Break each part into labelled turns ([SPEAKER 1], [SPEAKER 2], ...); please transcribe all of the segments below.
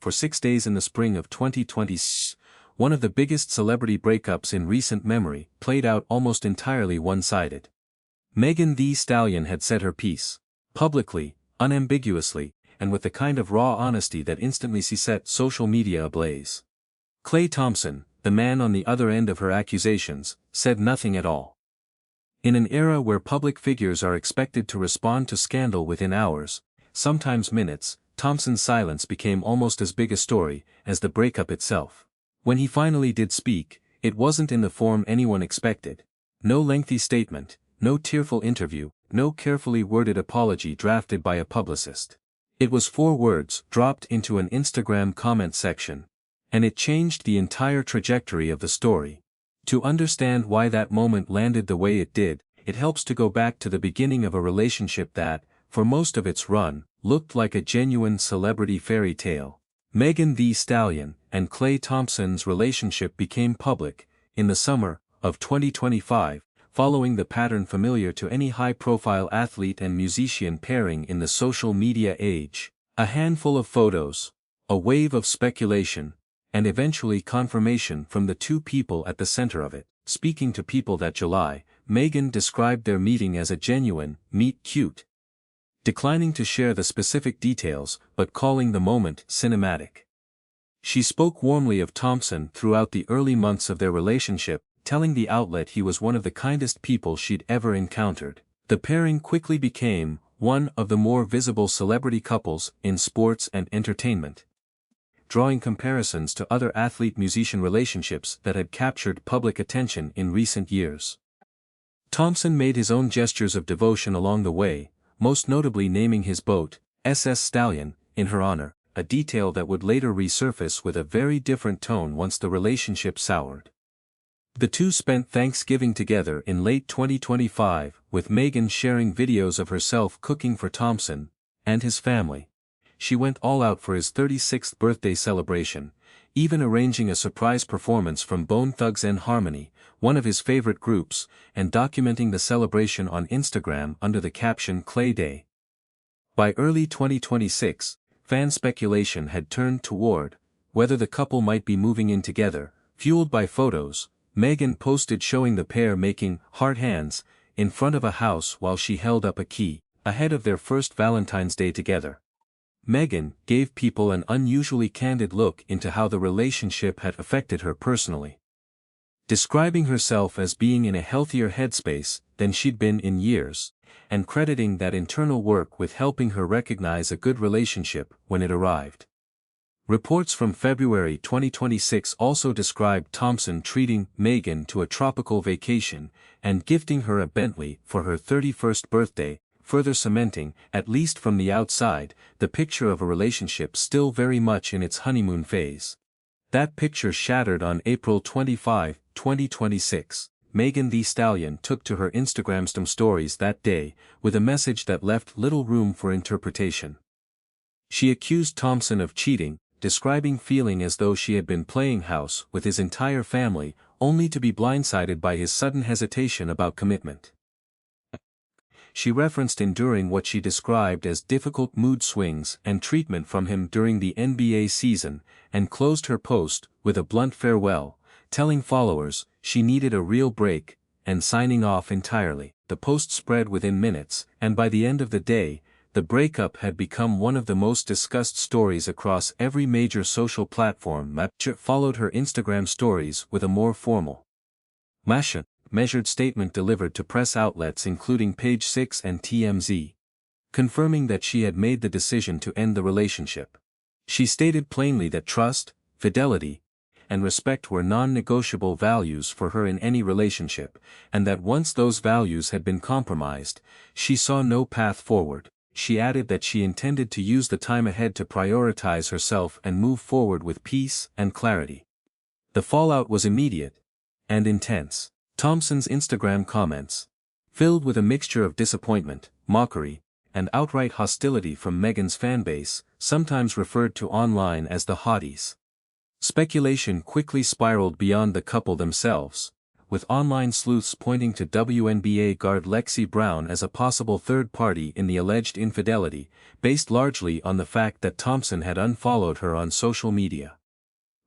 [SPEAKER 1] For 6 days in the spring of 2020, one of the biggest celebrity breakups in recent memory played out almost entirely one-sided. Megan Thee Stallion had said her piece, publicly, unambiguously, and with the kind of raw honesty that instantly set social media ablaze. Klay Thompson, the man on the other end of her accusations, said nothing at all. In an era where public figures are expected to respond to scandal within hours, sometimes minutes, Thompson's silence became almost as big a story as the breakup itself. When he finally did speak, it wasn't in the form anyone expected. No lengthy statement, no tearful interview, no carefully worded apology drafted by a publicist. It was 4 words dropped into an Instagram comment section. And it changed the entire trajectory of the story. To understand why that moment landed the way it did, it helps to go back to the beginning of a relationship that, for most of its run, looked like a genuine celebrity fairy tale. Megan Thee Stallion and Klay Thompson's relationship became public, in the summer of 2025, following the pattern familiar to any high-profile athlete and musician pairing in the social media age. A handful of photos, a wave of speculation, and eventually confirmation from the 2 people at the center of it. Speaking to People that July, Megan described their meeting as a genuine, meet cute. Declining to share the specific details, but calling the moment cinematic. She spoke warmly of Thompson throughout the early months of their relationship, telling the outlet he was one of the kindest people she'd ever encountered. The pairing quickly became one of the more visible celebrity couples in sports and entertainment, drawing comparisons to other athlete-musician relationships that had captured public attention in recent years. Thompson made his own gestures of devotion along the way, most notably naming his boat, SS Stallion, in her honor, a detail that would later resurface with a very different tone once the relationship soured. The 2 spent Thanksgiving together in late 2025, with Megan sharing videos of herself cooking for Thompson and his family. She went all out for his 36th birthday celebration, even arranging a surprise performance from Bone Thugs-n-Harmony, one of his favorite groups, and documenting the celebration on Instagram under the caption Klay Day. By early 2026, fan speculation had turned toward whether the couple might be moving in together. Fueled by photos, Megan posted showing the pair making heart hands in front of a house while she held up a key, ahead of their first Valentine's Day together. Megan gave people an unusually candid look into how the relationship had affected her personally, describing herself as being in a healthier headspace than she'd been in years, and crediting that internal work with helping her recognize a good relationship when it arrived. Reports from February 2026 also described Thompson treating Megan to a tropical vacation and gifting her a Bentley for her 31st birthday, further cementing, at least from the outside, the picture of a relationship still very much in its honeymoon phase. That picture shattered on April 25, 2026. Megan Thee Stallion took to her Instagram stories that day, with a message that left little room for interpretation. She accused Thompson of cheating, describing feeling as though she had been playing house with his entire family, only to be blindsided by his sudden hesitation about commitment. She referenced enduring what she described as difficult mood swings and treatment from him during the NBA season, and closed her post with a blunt farewell, telling followers she needed a real break, and signing off entirely. The post spread within minutes, and by the end of the day, the breakup had become one of the most discussed stories across every major social platform. Mapcha followed her Instagram stories with a more formal, measured statement delivered to press outlets including Page 6 and TMZ, confirming that she had made the decision to end the relationship. She stated plainly that trust, fidelity, and respect were non-negotiable values for her in any relationship, and that once those values had been compromised, she saw no path forward. She added that she intended to use the time ahead to prioritize herself and move forward with peace and clarity. The fallout was immediate and intense. Thompson's Instagram comments, filled with a mixture of disappointment, mockery, and outright hostility from Megan's fanbase, sometimes referred to online as the hotties. Speculation quickly spiraled beyond the couple themselves, with online sleuths pointing to WNBA guard Lexi Brown as a possible third party in the alleged infidelity, based largely on the fact that Thompson had unfollowed her on social media.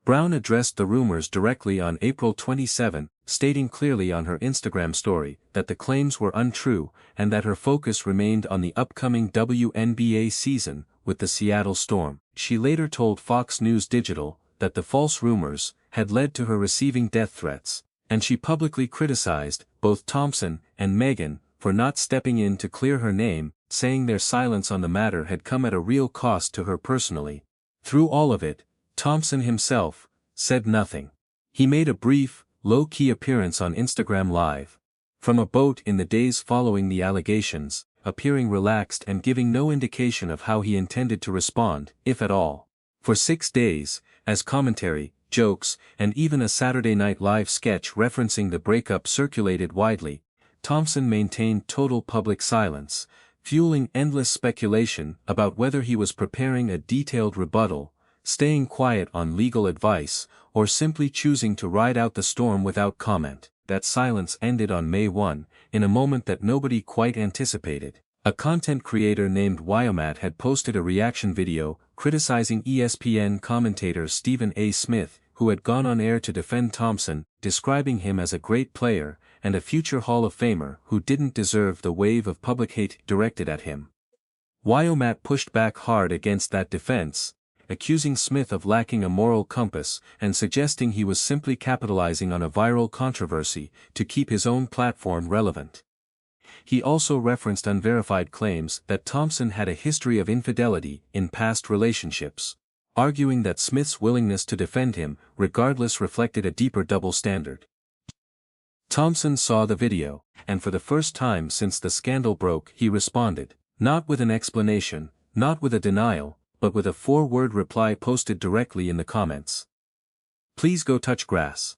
[SPEAKER 1] Brown addressed the rumors directly on April 27, stating clearly on her Instagram story that the claims were untrue and that her focus remained on the upcoming WNBA season with the Seattle Storm. She later told Fox News Digital that the false rumors had led to her receiving death threats, and she publicly criticized both Thompson and Megan for not stepping in to clear her name, saying their silence on the matter had come at a real cost to her personally. Through all of it, Thompson himself said nothing. He made a brief, low-key appearance on Instagram Live from a boat in the days following the allegations, appearing relaxed and giving no indication of how he intended to respond, if at all. For 6 days, as commentary, jokes, and even a Saturday Night Live sketch referencing the breakup circulated widely, Thompson maintained total public silence, fueling endless speculation about whether he was preparing a detailed rebuttal, staying quiet on legal advice, or simply choosing to ride out the storm without comment. That silence ended on May 1, in a moment that nobody quite anticipated. A content creator named Wyomat had posted a reaction video criticizing ESPN commentator Stephen A. Smith, who had gone on air to defend Thompson, describing him as a great player and a future Hall of Famer who didn't deserve the wave of public hate directed at him. Wyomat pushed back hard against that defense, accusing Smith of lacking a moral compass and suggesting he was simply capitalizing on a viral controversy to keep his own platform relevant. He also referenced unverified claims that Thompson had a history of infidelity in past relationships, arguing that Smith's willingness to defend him regardless reflected a deeper double standard. Thompson saw the video, and for the first time since the scandal broke he responded, not with an explanation, not with a denial, but with a 4-word reply posted directly in the comments. "Please go touch grass."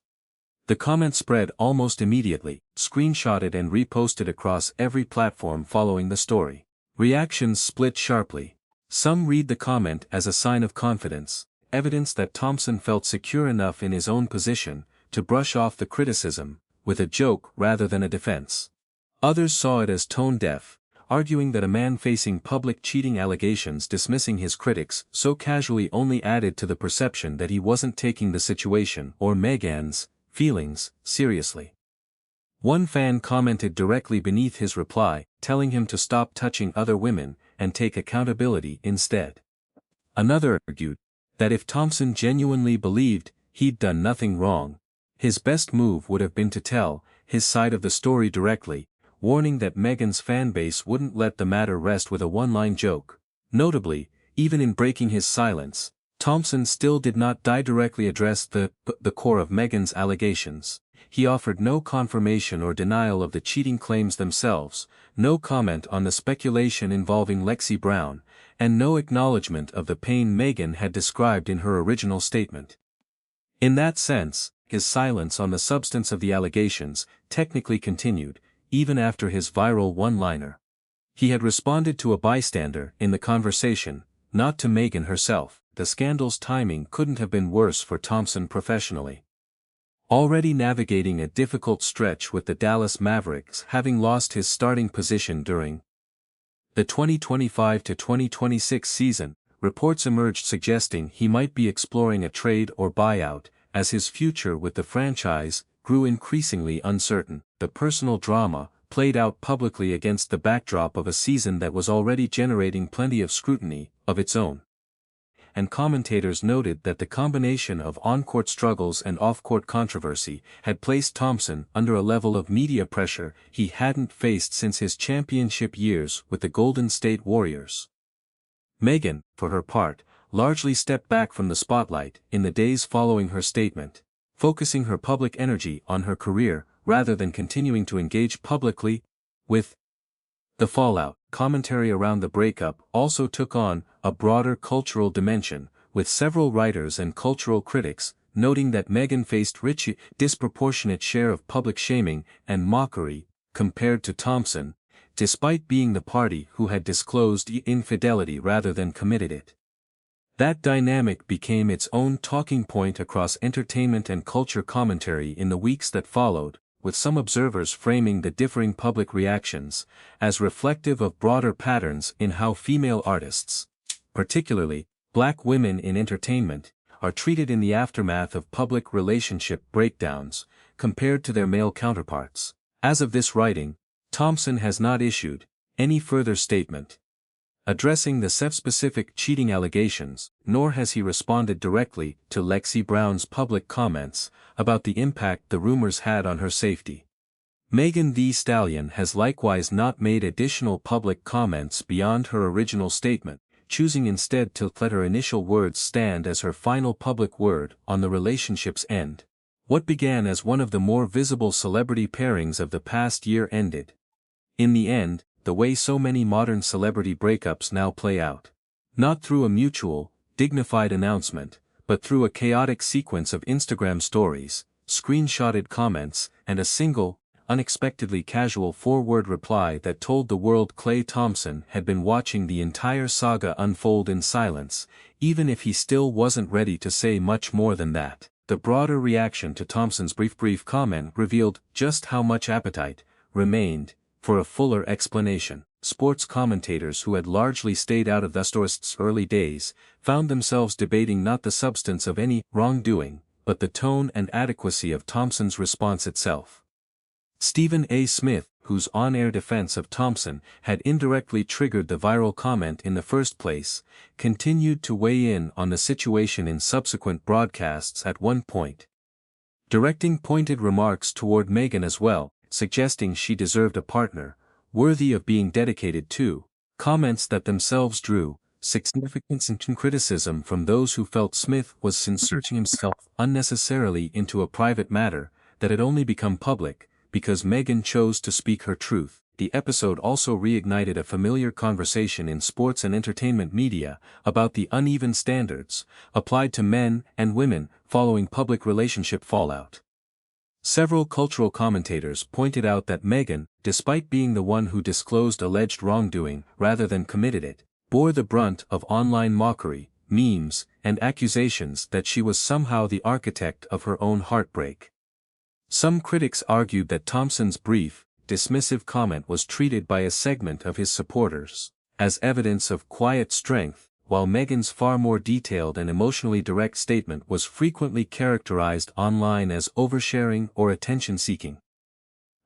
[SPEAKER 1] The comment spread almost immediately, screenshotted and reposted across every platform following the story. Reactions split sharply. Some read the comment as a sign of confidence, evidence that Thompson felt secure enough in his own position to brush off the criticism, with a joke rather than a defense. Others saw it as tone-deaf, arguing that a man facing public cheating allegations dismissing his critics so casually only added to the perception that he wasn't taking the situation or Megan's feelings seriously. One fan commented directly beneath his reply, telling him to stop touching other women and take accountability instead. Another argued that if Thompson genuinely believed he'd done nothing wrong, his best move would have been to tell his side of the story directly, warning that Megan's fanbase wouldn't let the matter rest with a one-line joke. Notably, even in breaking his silence, Thompson still did not directly address the core of Megan's allegations. He offered no confirmation or denial of the cheating claims themselves, no comment on the speculation involving Lexi Brown, and no acknowledgement of the pain Megan had described in her original statement. In that sense, his silence on the substance of the allegations technically continued, even after his viral one-liner. He had responded to a bystander in the conversation, not to Megan herself. The scandal's timing couldn't have been worse for Thompson professionally. Already navigating a difficult stretch with the Dallas Mavericks, having lost his starting position during the 2025-2026 season, reports emerged suggesting he might be exploring a trade or buyout, as his future with the franchise grew increasingly uncertain. The personal drama played out publicly against the backdrop of a season that was already generating plenty of scrutiny of its own. And commentators noted that the combination of on-court struggles and off-court controversy had placed Thompson under a level of media pressure he hadn't faced since his championship years with the Golden State Warriors. Megan, for her part, largely stepped back from the spotlight in the days following her statement, focusing her public energy on her career rather than continuing to engage publicly with the fallout. Commentary around the breakup also took on a broader cultural dimension, with several writers and cultural critics noting that Megan faced disproportionate share of public shaming and mockery compared to Thompson, despite being the party who had disclosed infidelity rather than committed it. That dynamic became its own talking point across entertainment and culture commentary in the weeks that followed, with some observers framing the differing public reactions as reflective of broader patterns in how female artists, particularly black women in entertainment, are treated in the aftermath of public relationship breakdowns, compared to their male counterparts. As of this writing, Thompson has not issued any further statement addressing the self-specific cheating allegations, nor has he responded directly to Lexi Brown's public comments about the impact the rumors had on her safety. Megan Thee Stallion has likewise not made additional public comments beyond her original statement, choosing instead to let her initial words stand as her final public word on the relationship's end. What began as one of the more visible celebrity pairings of the past year ended, in the end, the way so many modern celebrity breakups now play out. Not through a mutual, dignified announcement, but through a chaotic sequence of Instagram stories, screenshotted comments, and a single, unexpectedly casual four-word reply that told the world Klay Thompson had been watching the entire saga unfold in silence, even if he still wasn't ready to say much more than that. The broader reaction to Thompson's brief comment revealed just how much appetite remained for a fuller explanation. Sports commentators who had largely stayed out of the story's early days found themselves debating not the substance of any wrongdoing, but the tone and adequacy of Thompson's response itself. Stephen A. Smith, whose on-air defense of Thompson had indirectly triggered the viral comment in the first place, continued to weigh in on the situation in subsequent broadcasts, at one point directing pointed remarks toward Megan as well, suggesting she deserved a partner worthy of being dedicated to, comments that themselves drew significant criticism from those who felt Smith was inserting himself unnecessarily into a private matter that had only become public because Megan chose to speak her truth. The episode also reignited a familiar conversation in sports and entertainment media about the uneven standards applied to men and women following public relationship fallout. Several cultural commentators pointed out that Megan, despite being the one who disclosed alleged wrongdoing rather than committed it, bore the brunt of online mockery, memes, and accusations that she was somehow the architect of her own heartbreak. Some critics argued that Thompson's brief, dismissive comment was treated by a segment of his supporters as evidence of quiet strength, while Megan's far more detailed and emotionally direct statement was frequently characterized online as oversharing or attention-seeking.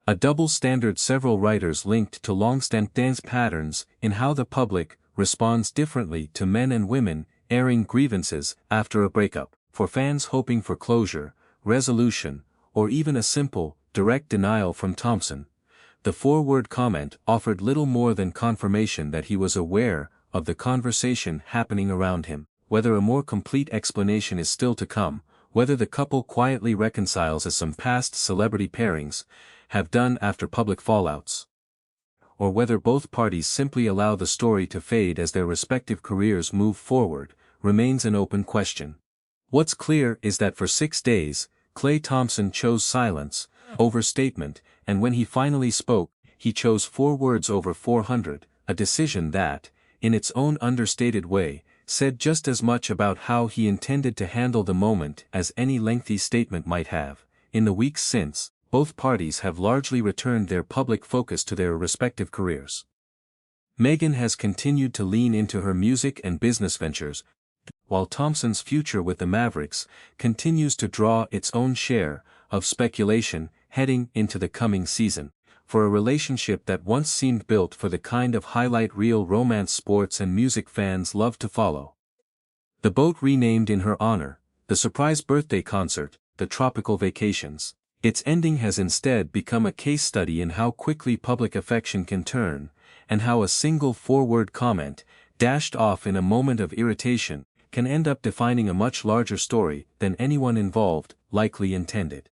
[SPEAKER 1] A double standard several writers linked to long-standing patterns in how the public responds differently to men and women airing grievances after a breakup. For fans hoping for closure, resolution, or even a simple, direct denial from Thompson, the four-word comment offered little more than confirmation that he was aware of the conversation happening around him. Whether a more complete explanation is still to come, whether the couple quietly reconciles as some past celebrity pairings have done after public fallouts, or whether both parties simply allow the story to fade as their respective careers move forward, remains an open question. What's clear is that for 6 days, Klay Thompson chose silence over statement, and when he finally spoke, he chose 4 words over 400, a decision that, in its own understated way, said just as much about how he intended to handle the moment as any lengthy statement might have. In the weeks since, both parties have largely returned their public focus to their respective careers. Megan has continued to lean into her music and business ventures, while Thompson's future with the Mavericks continues to draw its own share of speculation heading into the coming season. For a relationship that once seemed built for the kind of highlight reel romance sports and music fans love to follow. The boat renamed in her honor, the surprise birthday concert, the tropical vacations. Its ending has instead become a case study in how quickly public affection can turn, and how a single 4-word comment, dashed off in a moment of irritation, can end up defining a much larger story than anyone involved likely intended.